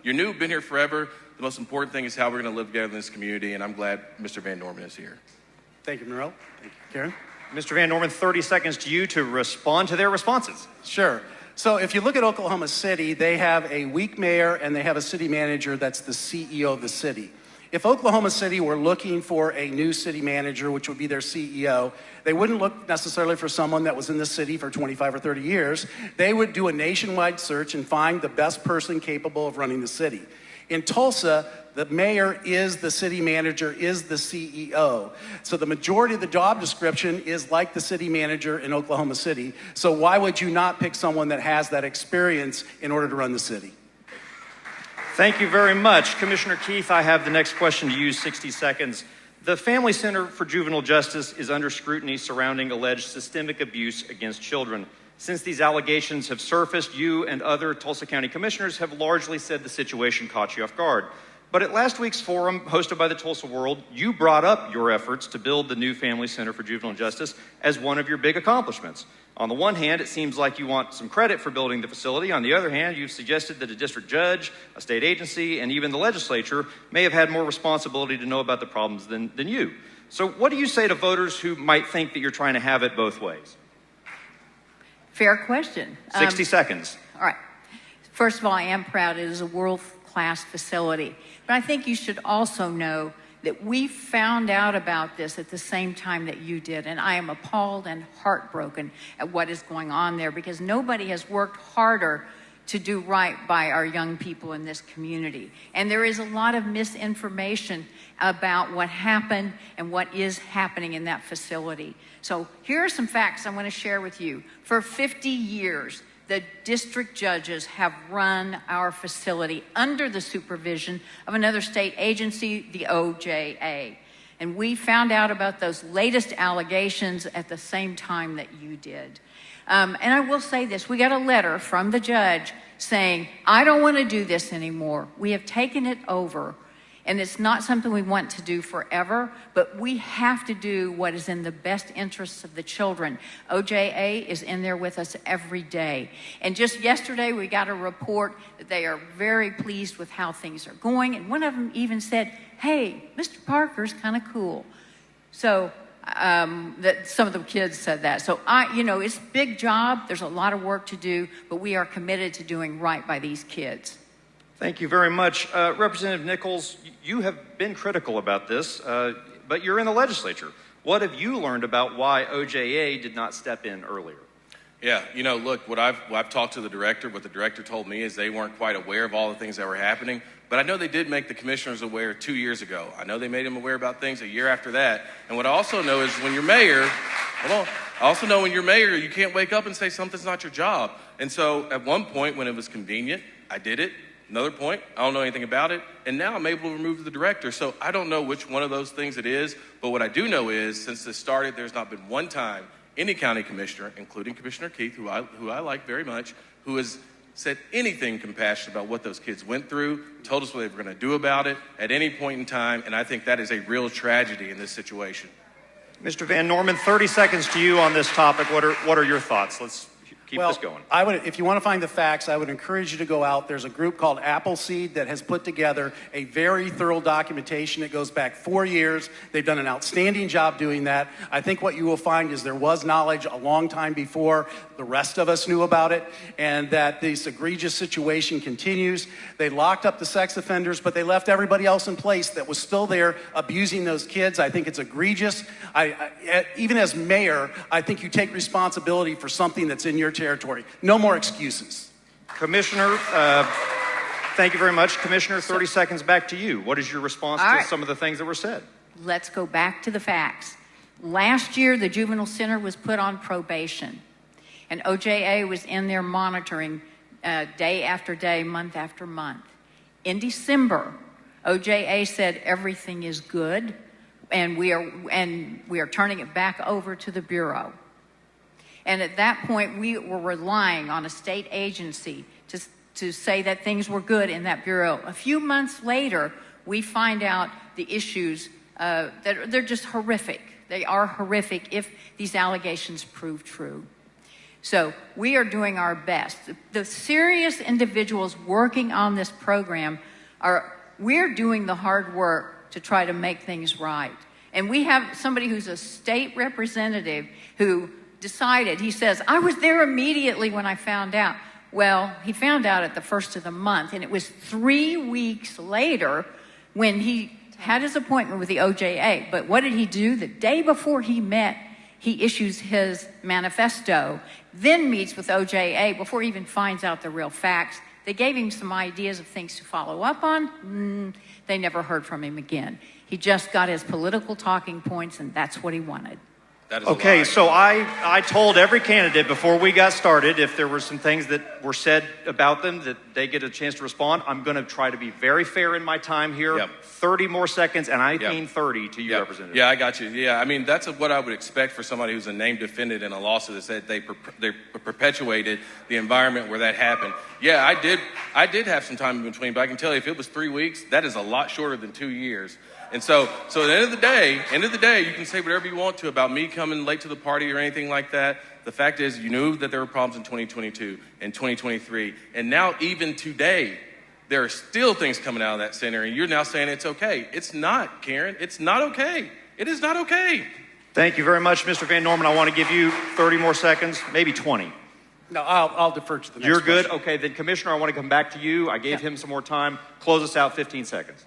you're new, been here forever, the most important thing is how we're going to live together in this community, and I'm glad Mr. Van Norman is here. Thank you, Monroe. Thank you, Karen. Mr. Van Norman, 30 seconds to you to respond to their responses. Sure. So if you look at Oklahoma City, they have a weak mayor and they have a city manager that's the CEO of the city. If Oklahoma City were looking for a new city manager, which would be their CEO, they wouldn't look necessarily for someone that was in the city for 25 or 30 years. They would do a nationwide search and find the best person capable of running the city. In Tulsa, the mayor is the city manager, is the CEO. So the majority of the job description is like the city manager in Oklahoma City. So why would you not pick someone that has that experience in order to run the city? Thank you very much. Commissioner Keith, I have the next question to you, 60 seconds. The Family Center for Juvenile Justice is under scrutiny surrounding alleged systemic abuse against children. Since these allegations have surfaced, you and other Tulsa County commissioners have largely said the situation caught you off guard. But at last week's forum hosted by the Tulsa World, you brought up your efforts to build the new Family Center for Juvenile Justice as one of your big accomplishments. On the one hand, it seems like you want some credit for building the facility. On the other hand, you've suggested that a district judge, a state agency, and even the legislature may have had more responsibility to know about the problems than you. So what do you say to voters who might think that you're trying to have it both ways? Fair question. 60 seconds. All right. First of all, I am proud it is a world-class facility. But I think you should also know that we found out about this at the same time that you did, and I am appalled and heartbroken at what is going on there because nobody has worked harder to do right by our young people in this community. And there is a lot of misinformation about what happened and what is happening in that facility. So here are some facts I want to share with you. For 50 years, the district judges have run our facility under the supervision of another state agency, the OJA. And we found out about those latest allegations at the same time that you did. And I will say this, we got a letter from the judge saying, I don't want to do this anymore. We have taken it over. And it's not something we want to do forever, but we have to do what is in the best interests of the children. OJA is in there with us every day. And just yesterday, we got a report that they are very pleased with how things are going. And one of them even said, hey, Mr. Parker's kind of cool. So that some of the kids said that. So it's a big job. There's a lot of work to do, but we are committed to doing right by these kids. Thank you very much. Representative Nichols, you have been critical about this, but you're in the legislature. What have you learned about why OJA did not step in earlier? Yeah, look, what I've talked to the director. What the director told me is they weren't quite aware of all the things that were happening. But I know they did make the commissioners aware 2 years ago. I know they made them aware about things a year after that. And what I also know is when you're mayor, you can't wake up and say something's not your job. And so at one point when it was convenient, I did it. Another point, I don't know anything about it, and now I'm able to remove the director. So I don't know which one of those things it is, but what I do know is since this started, there's not been one time any county commissioner, including Commissioner Keith, who I like very much, who has said anything compassionate about what those kids went through, told us what they were going to do about it at any point in time, and I think that is a real tragedy in this situation. Mr. Van Norman, 30 seconds to you on this topic. What are your thoughts? Let's keep this going. If you want to find the facts, I would encourage you to go out. There's a group called Appleseed that has put together a very thorough documentation. It goes back 4 years. They've done an outstanding job doing that. I think what you will find is there was knowledge a long time before the rest of us knew about it, and that this egregious situation continues. They locked up the sex offenders, but they left everybody else in place that was still there abusing those kids. I think it's egregious. Even as mayor, I think you take responsibility for something that's in your territory. No more excuses. Commissioner, thank you very much. Commissioner, 30 seconds back to you. What is your response to some of the things that were said? Let's go back to the facts. Last year, the Juvenile Center was put on probation, and OJA was in there monitoring day after day, month after month. In December, OJA said everything is good, and we are turning it back over to the Bureau. And at that point, we were relying on a state agency to say that things were good in that Bureau. A few months later, we find out the issues that they're just horrific. They are horrific if these allegations prove true. So we are doing our best. The serious individuals working on this program we're doing the hard work to try to make things right. And we have somebody who's a state representative who decided, he says, I was there immediately when I found out. Well, he found out at the first of the month, and it was 3 weeks later when he had his appointment with the OJA. But what did he do? The day before he met, he issues his manifesto, then meets with OJA before he even finds out the real facts. They gave him some ideas of things to follow up on. They never heard from him again. He just got his political talking points, and that's what he wanted. That is a Okay, lie. so I told every candidate before we got started, if there were some things that were said about them, that they get a chance to respond. I'm going to try to be very fair in my time here. Yep. 30 more seconds, and I Yep. mean 30 to you, Yeah, Representative. yeah, I got you. Yeah, I mean, that's what I would expect for somebody who's a named defendant in a lawsuit that said they perpetuated the environment where that happened. Yeah, I did have some time in between, but I can tell you if it was 3 weeks, that is a lot shorter than 2 years. And so at the end of the day, you can say whatever you want to about me coming late to the party or anything like that. The fact is, you knew that there were problems in 2022 and 2023. And now even today, there are still things coming out of that center, and you're now saying it's okay. It's not, Karen. It's not okay. It is not okay. Thank you very much, Mr. Van Norman. I want to give you 30 more seconds, maybe 20. No, I'll defer to the next You're good? question. Okay, then Commissioner, I want to come back to you. I gave him some more time. Close us out, 15 seconds.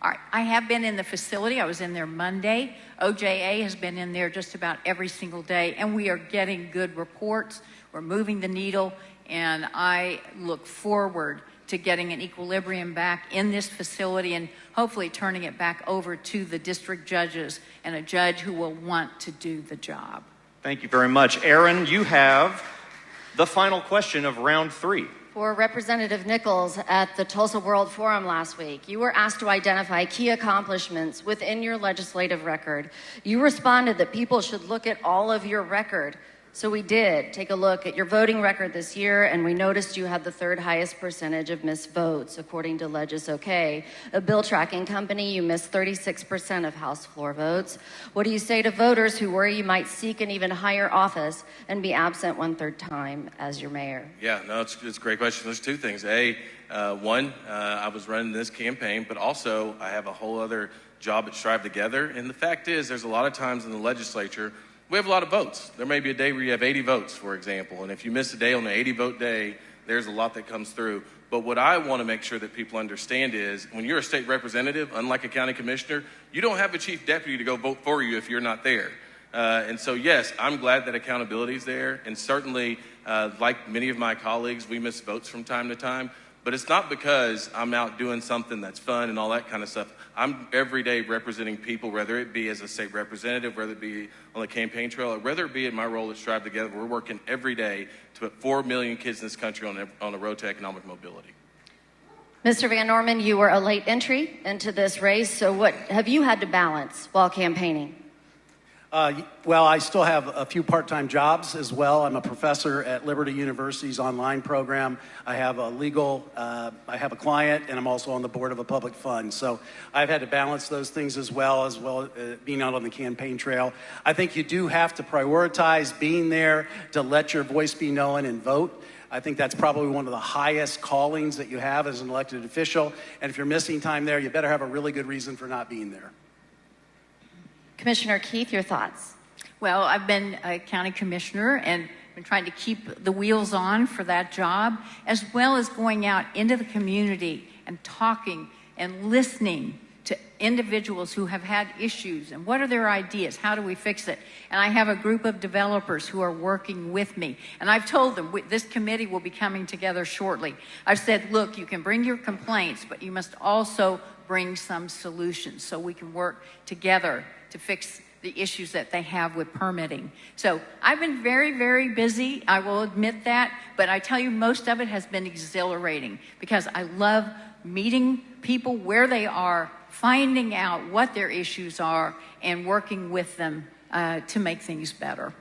All right, I have been in the facility. I was in there Monday. OJA has been in there just about every single day, and we are getting good reports. We're moving the needle, and I look forward to getting an equilibrium back in this facility and hopefully turning it back over to the district judges and a judge who will want to do the job. Thank you very much. Aaron, you have the final question of round 3. For Representative Nichols at the Tulsa World Forum last week, you were asked to identify key accomplishments within your legislative record. You responded that people should look at all of your record. So we did take a look at your voting record this year, and we noticed you had the 3rd highest percentage of missed votes, according to Legis OK, a bill tracking company. You missed 36% of House floor votes. What do you say to voters who worry you might seek an even higher office and be absent 1/3 time as your mayor? Yeah, no, it's a great question. There's 2 things. One, I was running this campaign, but also I have a whole other job at Strive Together. And the fact is, there's a lot of times in the legislature, we have a lot of votes. There may be a day where you have 80 votes, for example. And if you miss a day on the 80-vote day, there's a lot that comes through. But what I want to make sure that people understand is when you're a state representative, unlike a county commissioner, you don't have a chief deputy to go vote for you if you're not there. And so, yes, I'm glad that accountability is there. And certainly, like many of my colleagues, we miss votes from time to time. But it's not because I'm out doing something that's fun and all that kind of stuff. I'm every day representing people, whether it be as a state representative, whether it be on the campaign trail, or whether it be in my role at Strive Together. We're working every day to put 4 million kids in this country on the road to economic mobility. Mr. Van Norman, you were a late entry into this race, so what have you had to balance while campaigning? Well, I still have a few part-time jobs as well. I'm a professor at Liberty University's online program. I have I have a client, and I'm also on the board of a public fund. So I've had to balance those things as well being out on the campaign trail. I think you do have to prioritize being there to let your voice be known and vote. I think that's probably one of the highest callings that you have as an elected official. And if you're missing time there, you better have a really good reason for not being there. Commissioner Keith, your thoughts? Well, I've been a county commissioner and been trying to keep the wheels on for that job, as well as going out into the community and talking and listening to individuals who have had issues and what are their ideas, how do we fix it? And I have a group of developers who are working with me, and I've told them this committee will be coming together shortly. I've said, look, you can bring your complaints, but you must also bring some solutions so we can work together to fix the issues that they have with permitting. So I've been very, very busy. I will admit that. But I tell you, most of it has been exhilarating because I love meeting people where they are, finding out what their issues are, and working with them to make things better.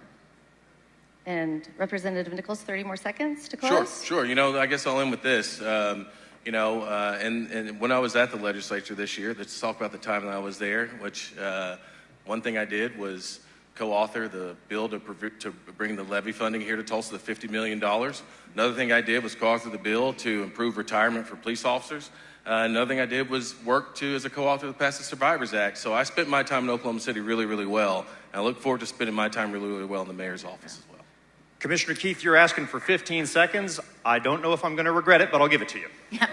And Representative Nichols, 30 more seconds to close? Sure. You know, I guess I'll end with this. And when I was at the legislature this year, let's talk about the time that I was there, which One thing I did was co-author the bill to bring the levy funding here to Tulsa to $50 million. Another thing I did was co-author the bill to improve retirement for police officers. Another thing I did was work as a co-author to pass the Survivors Act. So I spent my time in Oklahoma City really, really well. And I look forward to spending my time really, really well in the mayor's office as well. Commissioner Keith, you're asking for 15 seconds. I don't know if I'm going to regret it, but I'll give it to you. Yeah.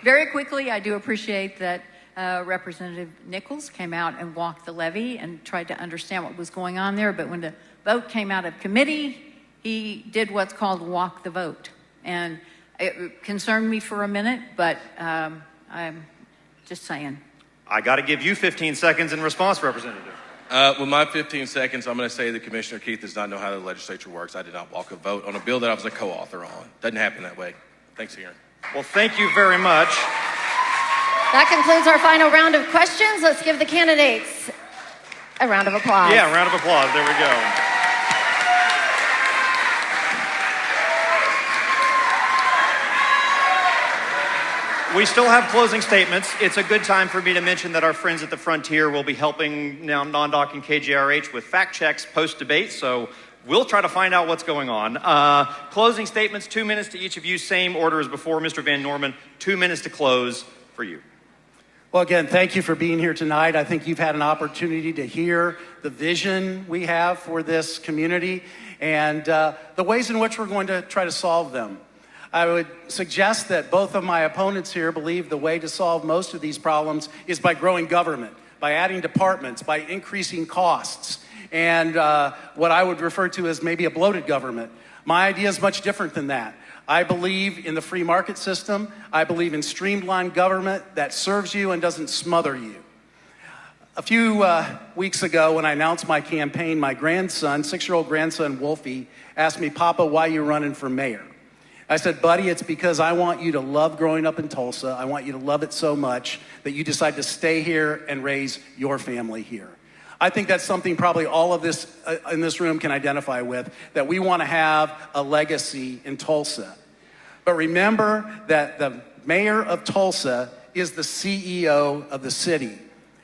Very quickly, I do appreciate that Representative Nichols came out and walked the levee and tried to understand what was going on there. But when the vote came out of committee, he did what's called walk the vote. And it concerned me for a minute, but I'm just saying. I got to give you 15 seconds in response, Representative. With my 15 seconds, I'm going to say that Commissioner Keith does not know how the legislature works. I did not walk a vote on a bill that I was a co-author on. Doesn't happen that way. Thanks, Aaron. Well, thank you very much. That concludes our final round of questions. Let's give the candidates a round of applause. Yeah, a round of applause. There we go. We still have closing statements. It's a good time for me to mention that our friends at the Frontier will be helping now NonDoc and KJRH with fact checks post-debate, so we'll try to find out what's going on. Closing statements, 2 minutes to each of you. Same order as before. Mr. Van Norman, 2 minutes to close for you. Well, again, thank you for being here tonight. I think you've had an opportunity to hear the vision we have for this community and the ways in which we're going to try to solve them. I would suggest that both of my opponents here believe the way to solve most of these problems is by growing government, by adding departments, by increasing costs, and what I would refer to as maybe a bloated government. My idea is much different than that. I believe in the free market system. I believe in streamlined government that serves you and doesn't smother you. A few weeks ago when I announced my campaign, my grandson, 6-year-old grandson Wolfie, asked me, "Papa, why are you running for mayor?" I said, "Buddy, it's because I want you to love growing up in Tulsa. I want you to love it so much that you decide to stay here and raise your family here." I think that's something probably all of this in this room can identify with, that we want to have a legacy in Tulsa. But remember that the mayor of Tulsa is the CEO of the city.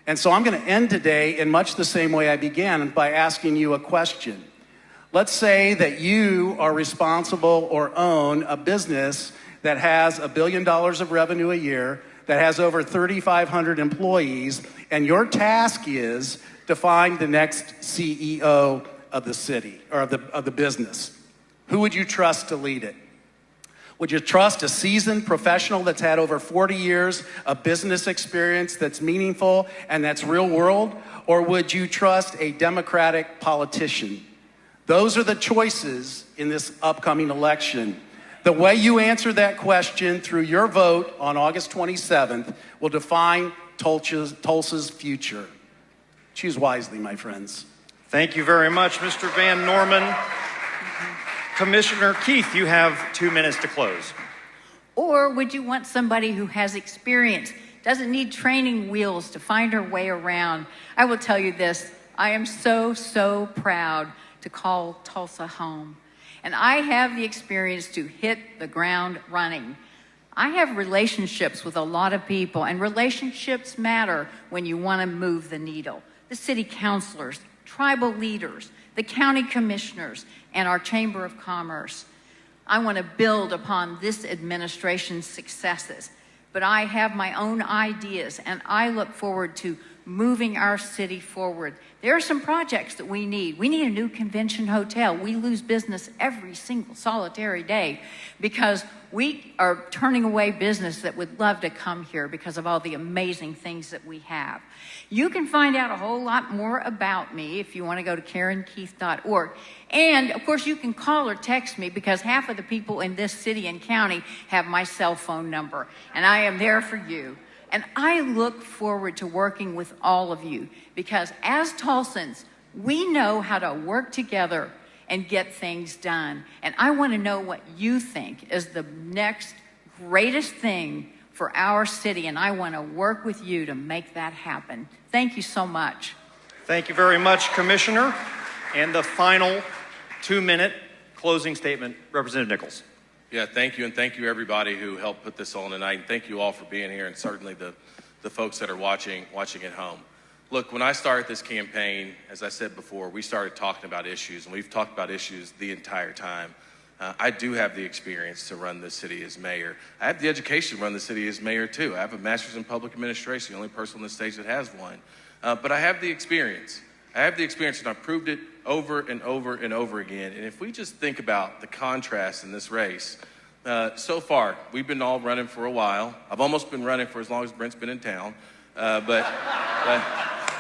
And so I'm going to end today in much the same way I began, by asking you a question. Let's say that you are responsible or own a business that has $1 billion of revenue a year, that has over 3,500 employees, and your task is to find the next CEO of the city, or of the business. Who would you trust to lead it? Would you trust a seasoned professional that's had over 40 years of business experience that's meaningful and that's real world? Or would you trust a Democratic politician? Those are the choices in this upcoming election. The way you answer that question through your vote on August 27th will define Tulsa's future. Choose wisely, my friends. Thank you very much, Mr. Van Norman. Commissioner Keith, you have 2 minutes to close. Or would you want somebody who has experience, doesn't need training wheels to find her way around? I will tell you this, I am so proud to call Tulsa home. And I have the experience to hit the ground running. I have relationships with a lot of people, and relationships matter when you want to move the needle. The city councilors, tribal leaders, the county commissioners, and our Chamber of Commerce. I want to build upon this administration's successes, but I have my own ideas, and I look forward to moving our city forward. There are some projects that we need. We need a new convention hotel. We lose business every single solitary day because we are turning away business that would love to come here because of all the amazing things that we have. You can find out a whole lot more about me if you want to go to KarenKeith.org. And, of course, you can call or text me because half of the people in this city and county have my cell phone number, and I am there for you. And I look forward to working with all of you because as Tulsans, we know how to work together and get things done. And I want to know what you think is the next greatest thing for our city, and I want to work with you to make that happen. Thank you so much. Thank you very much, Commissioner. And the final 2-minute closing statement, Representative Nichols. Yeah, thank you, and thank you everybody who helped put this on tonight, and thank you all for being here, and certainly the folks that are watching at home. Look, when I started this campaign, as I said before, we started talking about issues, and we've talked about issues the entire time. I do have the experience to run this city as mayor. I have the education to run the city as mayor, too. I have a master's in public administration, the only person on the stage that has one. But I have the experience. I have the experience, and I've proved it over and over and over again. And if we just think about the contrast in this race, so far, we've been all running for a while. I've almost been running for as long as Brent's been in town. But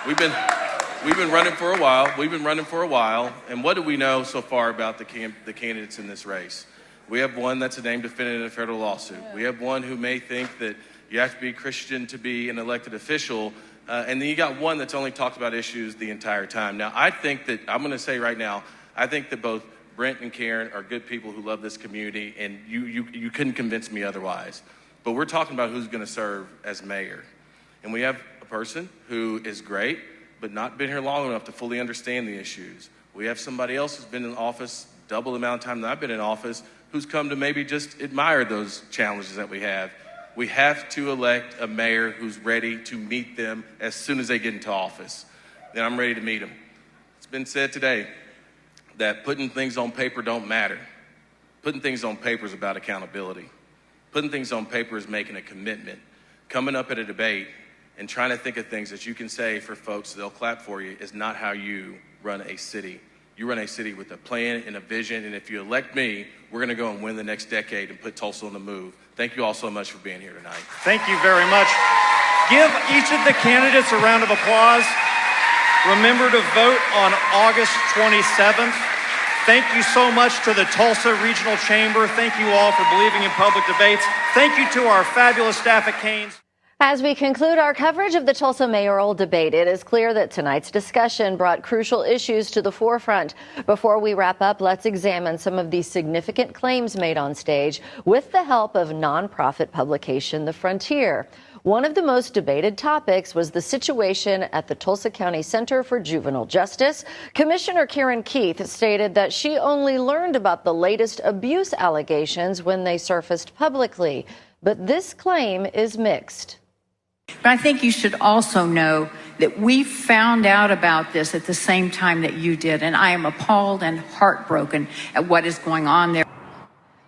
we've been running for a while. And what do we know so far about the candidates in this race? We have one that's a named defendant in a federal lawsuit. We have one who may think that you have to be Christian to be an elected official. And then you got one that's only talked about issues the entire time. Now, I think that, I'm going to say right now, I think that both Brent and Karen are good people who love this community, and you couldn't convince me otherwise. But we're talking about who's going to serve as mayor. And we have a person who is great, but not been here long enough to fully understand the issues. We have somebody else who's been in office double the amount of time that I've been in office, who's come to maybe just admire those challenges that we have. We have to elect a mayor who's ready to meet them as soon as they get into office. Then I'm ready to meet them. It's been said today that putting things on paper don't matter. Putting things on paper is about accountability. Putting things on paper is making a commitment. Coming up at a debate and trying to think of things that you can say for folks so they'll clap for you is not how you run a city. You run a city with a plan and a vision, and if you elect me, we're going to go and win the next decade and put Tulsa on the move. Thank you all so much for being here tonight. Thank you very much. Give each of the candidates a round of applause. Remember to vote on August 27th. Thank you so much to the Tulsa Regional Chamber. Thank you all for believing in public debates. Thank you to our fabulous staff at Canes. As we conclude our coverage of the Tulsa mayoral debate, it is clear that tonight's discussion brought crucial issues to the forefront. Before we wrap up, let's examine some of the significant claims made on stage with the help of nonprofit publication The Frontier. One of the most debated topics was the situation at the Tulsa County Center for Juvenile Justice. Commissioner Karen Keith stated that she only learned about the latest abuse allegations when they surfaced publicly. But this claim is mixed. But I think you should also know that we found out about this at the same time that you did, and I am appalled and heartbroken at what is going on there.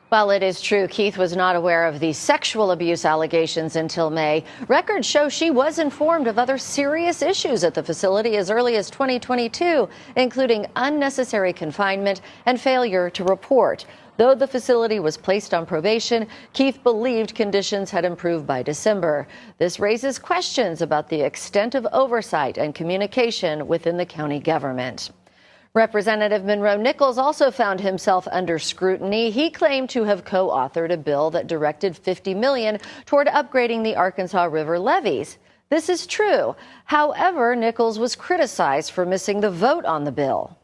While it is true Keith was not aware of the sexual abuse allegations until May, records show she was informed of other serious issues at the facility as early as 2022, including unnecessary confinement and failure to report. Though the facility was placed on probation, Keith believed conditions had improved by December. This raises questions about the extent of oversight and communication within the county government. Representative Monroe Nichols also found himself under scrutiny. He claimed to have co-authored a bill that directed $50 million toward upgrading the Arkansas River levees. This is true. However, Nichols was criticized for missing the vote on the bill.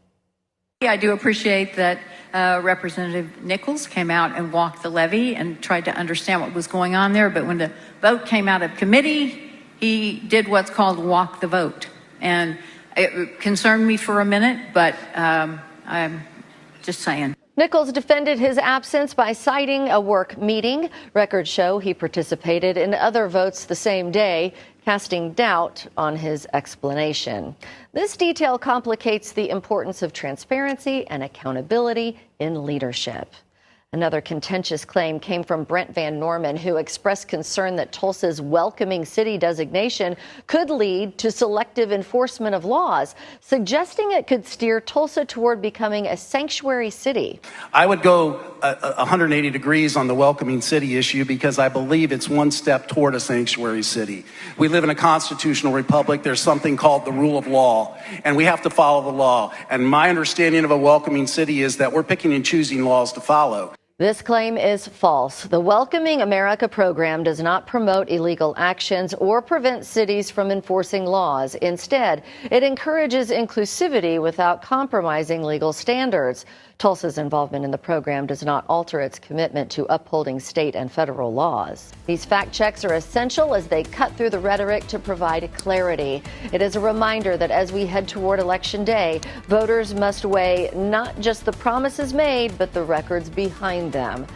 I do appreciate that Representative Nichols came out and walked the levee and tried to understand what was going on there. But when the vote came out of committee, he did what's called walk the vote. And it concerned me for a minute, but I'm just saying. Nichols defended his absence by citing a work meeting. Records show he participated in other votes the same day, casting doubt on his explanation. This detail complicates the importance of transparency and accountability in leadership. Another contentious claim came from Brent Van Norman, who expressed concern that Tulsa's welcoming city designation could lead to selective enforcement of laws, suggesting it could steer Tulsa toward becoming a sanctuary city. I would go 180 degrees on the welcoming city issue because I believe it's one step toward a sanctuary city. We live in a constitutional republic. There's something called the rule of law, and we have to follow the law. And my understanding of a welcoming city is that we're picking and choosing laws to follow. This claim is false. The Welcoming America program does not promote illegal actions or prevent cities from enforcing laws. Instead, it encourages inclusivity without compromising legal standards. Tulsa's involvement in the program does not alter its commitment to upholding state and federal laws. These fact checks are essential as they cut through the rhetoric to provide clarity. It is a reminder that as we head toward Election Day, voters must weigh not just the promises made, but the records behind them.